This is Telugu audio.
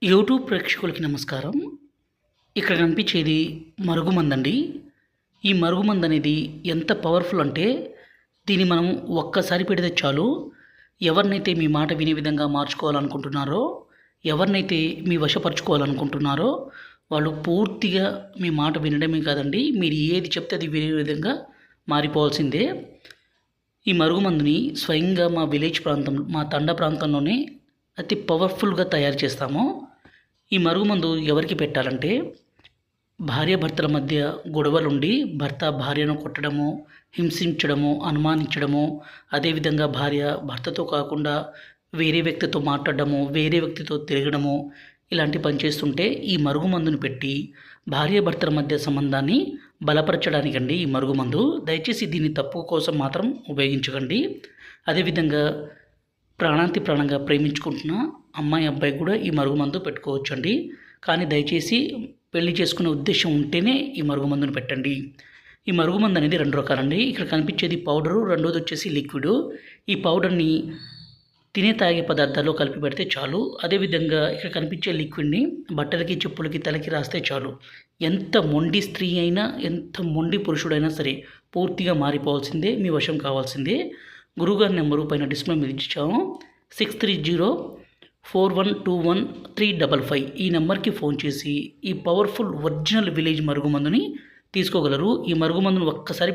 యూట్యూబ్ ప్రేక్షకులకి నమస్కారం. ఇక్కడ కనిపించేది మరుగుమందండి. ఈ మరుగుమందు అనేది ఎంత పవర్ఫుల్ అంటే దీన్ని మనం ఒక్కసారి పెడితే చాలు. ఎవరినైతే మీ మాట వినే విధంగా మార్చుకోవాలనుకుంటున్నారో, ఎవరినైతే మీ వశపరుచుకోవాలనుకుంటున్నారో వాళ్ళు పూర్తిగా మీ మాట వినడమే కాదండి, మీరు ఏది చెప్తే అది వినే విధంగా మారిపోవాల్సిందే. ఈ మరుగుమందుని స్వయంగా మా విలేజ్ ప్రాంతం, మా తండా ప్రాంతంలోనే అతి పవర్ఫుల్గా తయారు చేస్తాము. ఈ మరుగుమందు ఎవరికి పెట్టాలంటే, భార్యాభర్తల మధ్య గొడవలుండి భర్త భార్యను కొట్టడము, హింసించడము, అనుమానించడము, అదేవిధంగా భార్య భర్తతో కాకుండా వేరే వ్యక్తితో మాట్లాడడము, వేరే వ్యక్తితో తిరగడము, ఇలాంటి పని చేస్తుంటే ఈ మరుగుమందుని పెట్టి భార్యాభర్తల మధ్య సంబంధాన్ని బలపరచడానికండి ఈ మరుగుమందు. దయచేసి దీన్ని తప్పు కోసం మాత్రం ఉపయోగించకండి. అదేవిధంగా ప్రాణాంతి ప్రాణంగా ప్రేమించుకుంటున్న అమ్మాయి అబ్బాయి కూడా ఈ మరుగుమందు పెట్టుకోవచ్చండి. కానీ దయచేసి పెళ్లి చేసుకునే ఉద్దేశం ఉంటేనే ఈ మరుగుమందుని పెట్టండి. ఈ మరుగుమందు అనేది 2 రకాలండి. ఇక్కడ కనిపించేది పౌడరు, రెండోది వచ్చేసి లిక్విడు. ఈ పౌడర్ని తినే తాగే పదార్థాల్లో కలిపి పెడితే చాలు. అదేవిధంగా ఇక్కడ కనిపించే లిక్విడ్ని బట్టలకి, చెప్పులకి, తలకి రాస్తే చాలు. ఎంత మొండి స్త్రీ అయినా, ఎంత మొండి పురుషుడైనా సరే పూర్తిగా మారిపోవాల్సిందే, మీ వశం కావాల్సిందే. గురువుగారి నెంబరు పైన డిస్ప్లే మీద ఇచ్చాము. 6304121355 ఈ నెంబర్కి ఫోన్ చేసి ఈ పవర్ఫుల్ ఒరిజినల్ విలేజ్ మరుగుమందుని తీసుకోగలరు. ఈ మరుగుమందును ఒక్కసారి